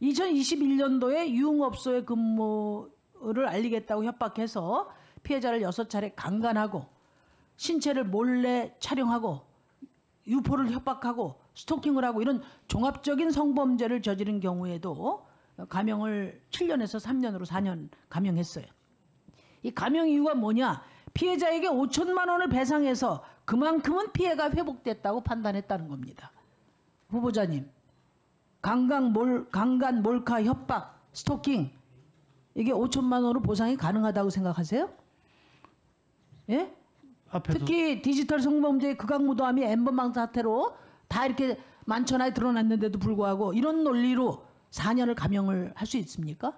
2021년도에 유흥업소의 근무를 알리겠다고 협박해서 피해자를 6차례 강간하고 신체를 몰래 촬영하고 유포를 협박하고 스토킹을 하고 이런 종합적인 성범죄를 저지른 경우에도 감형을 7년에서 3년으로 4년 감형했어요. 이 감형 이유가 뭐냐? 피해자에게 5천만 원을 배상해서 그만큼은 피해가 회복됐다고 판단했다는 겁니다. 후보자님, 강간, 몰카, 협박, 스토킹 이게 5천만 원으로 보상이 가능하다고 생각하세요? 예? 특히 디지털 성범죄의 극악무도함이 엠번방 사태로 다 이렇게 만천하에 드러났는데도 불구하고 이런 논리로 4년을 감형을 할 수 있습니까?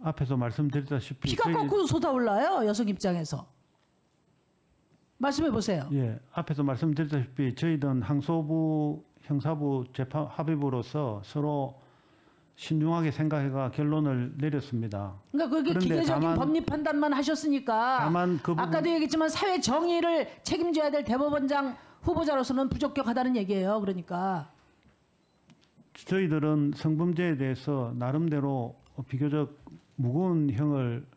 앞에서 말씀드렸다시피 피가 거꾸로 솟아올라요. 여성 입장에서. 말씀해 보세요. 예, 앞에서 말씀드렸다시피 저희들은 항소부 형사부 재판 합의부로서 서로 신중하게 생각해가 결론을 내렸습니다. 그러니까 그게 기계적인 법리 판단만 하셨으니까 다만 그 아까도 얘기했지만 사회 정의를 책임져야 될 대법원장 후보자로서는 부적격하다는 얘기예요. 그러니까 저희들은 성범죄에 대해서 나름대로 비교적 무거운 형을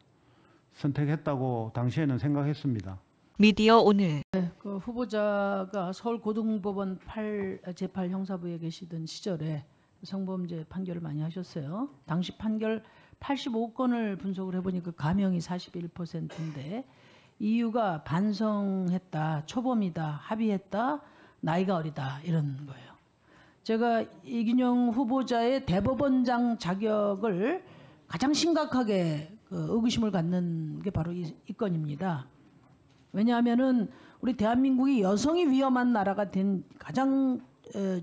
선택했다고 당시에는 생각했습니다. 미디어 오늘. 네, 그 후보자가 서울고등법원 제8 형사부에 계시던 시절에 성범죄 판결을 많이 하셨어요. 당시 판결 85건을 분석을 해보니까 감형이 41%인데 이유가 반성했다, 초범이다, 합의했다, 나이가 어리다 이런 거예요. 제가 이균영 후보자의 대법원장 자격을 가장 심각하게 의구심을 갖는 게 바로 이 건입니다. 왜냐하면은 우리 대한민국이 여성이 위험한 나라가 된 가장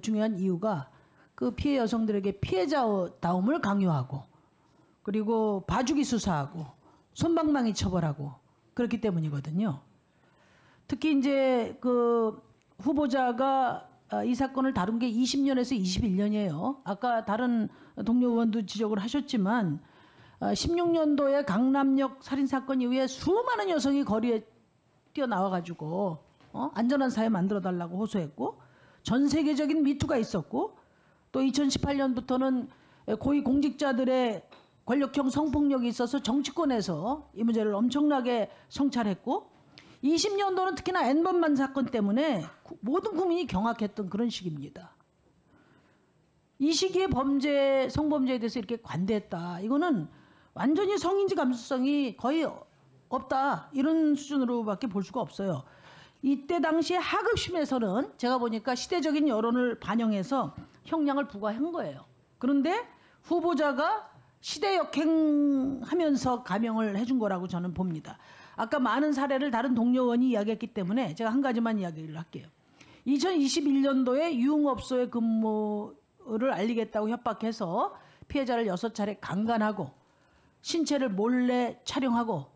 중요한 이유가 그 피해 여성들에게 피해자다움을 강요하고 그리고 봐주기 수사하고 솜방망이 처벌하고 그렇기 때문이거든요. 특히 이제 그 후보자가 이 사건을 다룬 게 20년에서 21년이에요. 아까 다른 동료 의원도 지적을 하셨지만 16년도에 강남역 살인사건 이후에 수많은 여성이 거리에 뛰어나와가지고 안전한 사회 만들어달라고 호소했고 전 세계적인 미투가 있었고 또 2018년부터는 고위 공직자들의 권력형 성폭력이 있어서 정치권에서 이 문제를 엄청나게 성찰했고 20년도는 특히나 N번만 사건 때문에 모든 국민이 경악했던 그런 시기입니다. 이 시기에 성범죄에 대해서 이렇게 관대했다. 이거는 완전히 성인지 감수성이 거의 없다. 이런 수준으로밖에 볼 수가 없어요. 이때 당시에 하급심에서는 제가 보니까 시대적인 여론을 반영해서 형량을 부과한 거예요. 그런데 후보자가 시대 역행하면서 감형을 해준 거라고 저는 봅니다. 아까 많은 사례를 다른 동료 의원이 이야기했기 때문에 제가 한 가지만 이야기를 할게요. 2021년도에 유흥업소의 근무를 알리겠다고 협박해서 피해자를 6차례 강간하고 신체를 몰래 촬영하고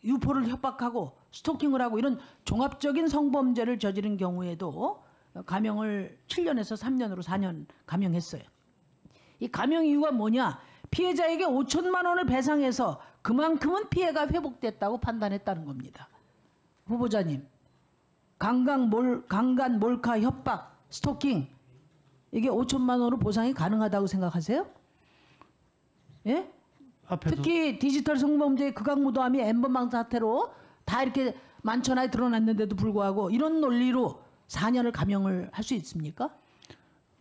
유포를 협박하고 스토킹을 하고 이런 종합적인 성범죄를 저지른 경우에도 감형을 7년에서 3년으로 4년 감형했어요. 이 감형 이유가 뭐냐? 피해자에게 5천만 원을 배상해서 그만큼은 피해가 회복됐다고 판단했다는 겁니다. 후보자님, 강간, 몰카, 협박, 스토킹 이게 5천만 원으로 보상이 가능하다고 생각하세요? 예? 특히 디지털 성범죄의 극악무도함이 N번방 사태로 다 이렇게 만천하에 드러났는데도 불구하고 이런 논리로 4년을 감형을 할 수 있습니까?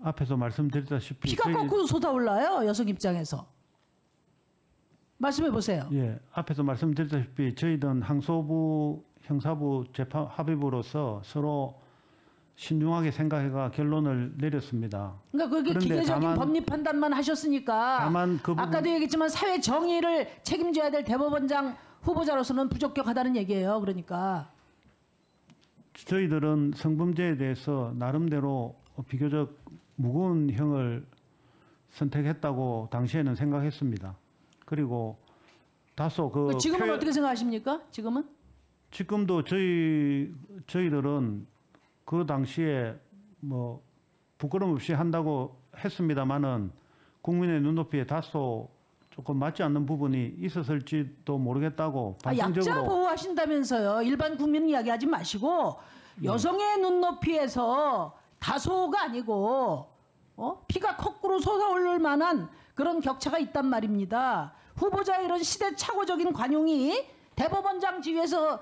앞에서 말씀드렸다시피 피가 거꾸로 솟아올라요. 여성 입장에서. 말씀해 보세요. 예, 앞에서 말씀드렸다시피 저희들은 항소부 형사부 재판 합의부로서 서로 신중하게 생각해가 결론을 내렸습니다. 그러니까 그게 기계적인 법리 판단만 하셨으니까 아까도 얘기했지만 사회 정의를 책임져야 될 대법원장 후보자로서는 부적격하다는 얘기예요. 그러니까 저희들은 성범죄에 대해서 나름대로 비교적 무거운 형을 선택했다고 당시에는 생각했습니다. 그리고 다소 지금은 어떻게 생각하십니까? 지금도 저희들은 그 당시에 뭐 부끄럼 없이 한다고 했습니다마는 국민의 눈높이에 다소 조금 맞지 않는 부분이 있었을지도 모르겠다고 반성적으로. 약자 보호하신다면서요. 일반 국민 이야기하지 마시고 여성의 눈높이에서 다소가 아니고 피가 거꾸로 솟아오를 만한 그런 격차가 있단 말입니다. 후보자의 이런 시대착오적인 관용이 대법원장 지위에서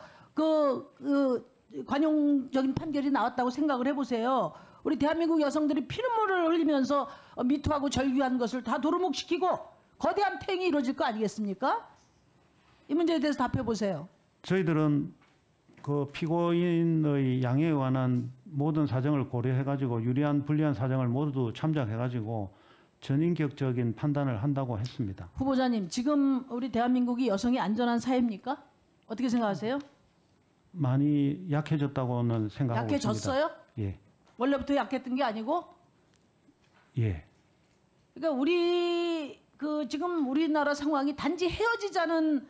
관용적인 판결이 나왔다고 생각을 해보세요. 우리 대한민국 여성들이 피눈물을 흘리면서 미투하고 절규한 것을 다 도루묵시키고 거대한 퇴행이 이루어질 거 아니겠습니까? 이 문제에 대해서 답해 보세요. 저희들은 그 피고인의 양해에 관한 모든 사정을 고려해가지고 유리한 불리한 사정을 모두 참작해가지고 전인격적인 판단을 한다고 했습니다. 후보자님, 지금 우리 대한민국이 여성이 안전한 사회입니까? 어떻게 생각하세요? 많이 약해졌다고는 생각하고 약해졌어요? 있습니다. 예. 원래부터 약했던 게 아니고? 예. 그러니까 지금 우리나라 상황이 단지 헤어지자는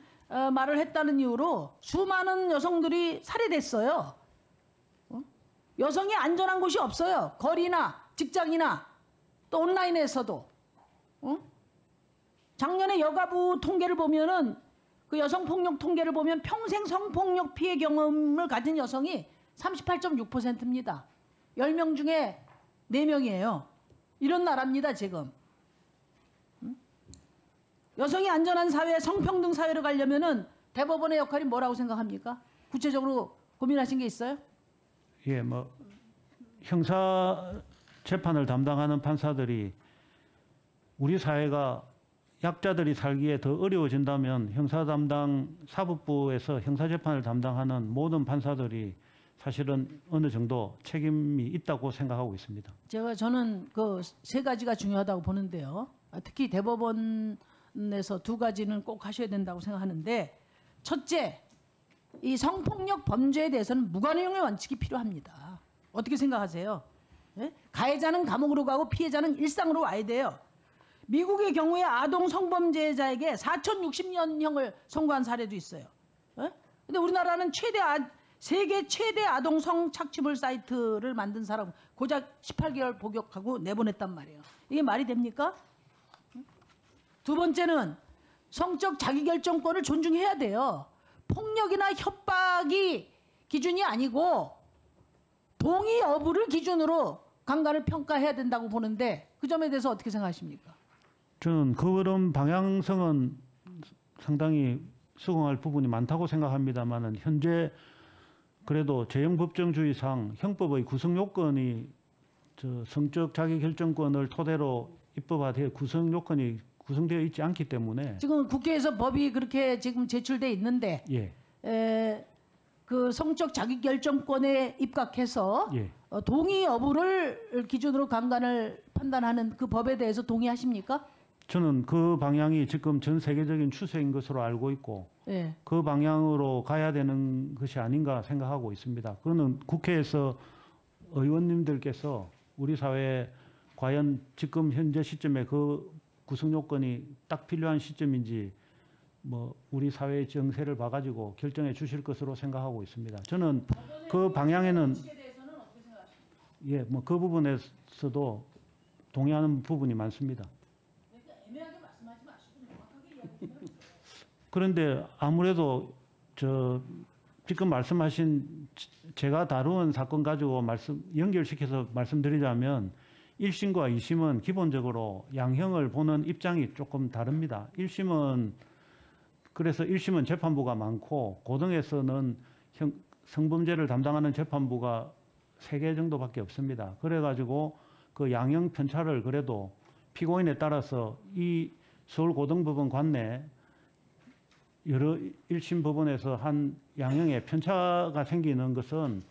말을 했다는 이유로 수많은 여성들이 살해됐어요. 여성이 안전한 곳이 없어요. 거리나 직장이나 또 온라인에서도. 작년에 여가부 통계를 보면은 그 여성폭력 통계를 보면 평생 성폭력 피해 경험을 가진 여성이 38.6%입니다. 10명 중에 4명이에요. 이런 나라입니다, 지금. 여성이 안전한 사회, 성평등 사회로 가려면은 대법원의 역할이 뭐라고 생각합니까? 구체적으로 고민하신 게 있어요? 예, 형사 재판을 담당하는 판사들이 우리 사회가 약자들이 살기에 더 어려워진다면 형사 담당 사법부에서 형사 재판을 담당하는 모든 판사들이 사실은 어느 정도 책임이 있다고 생각하고 있습니다. 저는 그 3가지가 중요하다고 보는데요. 특히 대법원에서 2가지는 꼭 하셔야 된다고 생각하는데, 첫째, 이 성폭력 범죄에 대해서는 무관용의 원칙이 필요합니다. 어떻게 생각하세요? 예? 가해자는 감옥으로 가고 피해자는 일상으로 와야 돼요. 미국의 경우에 아동 성범죄자에게 4,060년형을 선고한 사례도 있어요. 근데 우리나라는 세계 최대 아동 성착취물 사이트를 만든 사람 고작 18개월 복역하고 내보냈단 말이에요. 이게 말이 됩니까? 두 번째는 성적 자기결정권을 존중해야 돼요. 폭력이나 협박이 기준이 아니고 동의 여부를 기준으로 강간을 평가해야 된다고 보는데, 그 점에 대해서 어떻게 생각하십니까? 저는 그런 방향성은 상당히 수긍할 부분이 많다고 생각합니다만은 현재 그래도 재형법정주의상 형법의 구성 요건이 성적 자기결정권을 토대로 입법화돼 구성 요건이 구성되어 있지 않기 때문에 지금 국회에서 법이 그렇게 지금 제출돼 있는데, 예. 그 성적 자기결정권에 입각해서 예. 동의 여부를 기준으로 강간을 판단하는 그 법에 대해서 동의하십니까? 저는 그 방향이 지금 전 세계적인 추세인 것으로 알고 있고 예. 그 방향으로 가야 되는 것이 아닌가 생각하고 있습니다. 그거는 국회에서 의원님들께서 우리 사회에 과연 지금 현재 시점에 그 구성 요건이 딱 필요한 시점인지 우리 사회의 정세를 봐가지고 결정해 주실 것으로 생각하고 있습니다. 저는 그 방향에는 예, 그 부분에서도 동의하는 부분이 많습니다. 애매하게 말씀하지 마시고 명확하게 이야기해주세요. 그런데 아무래도 지금 말씀하신 제가 다룬 사건 가지고 연결시켜서 말씀드리자면 1심과 2심은 기본적으로 양형을 보는 입장이 조금 다릅니다. 그래서 1심은 재판부가 많고 고등에서는 성범죄를 담당하는 재판부가 3개 정도밖에 없습니다. 그래가지고 그 양형 편차를 그래도 피고인에 따라서 이 서울고등법원 관내 여러 1심 법원에서 한 양형에 편차가 생기는 것은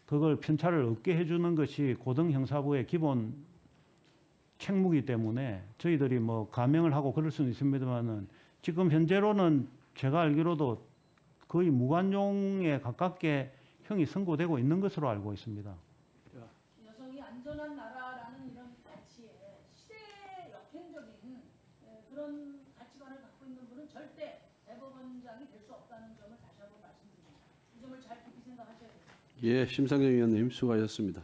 그걸 편차를 없게 해주는 것이 고등형사부의 기본 책무이기 때문에 저희들이 감형을 하고 그럴 수는 있습니다만은 지금 현재로는 제가 알기로도 거의 무관용에 가깝게 형이 선고되고 있는 것으로 알고 있습니다. 여성이 안전한 나라라는 이런 가치에 시대 역행적인 그런 가치관을 갖고 있는 분은 절대 대법원장이 될 수 없다는 점을 다시 한번 말씀드립니다. 이 점을 잘 깊이 생각하셔야 됩니다. 예, 심상정 의원님 수고하셨습니다.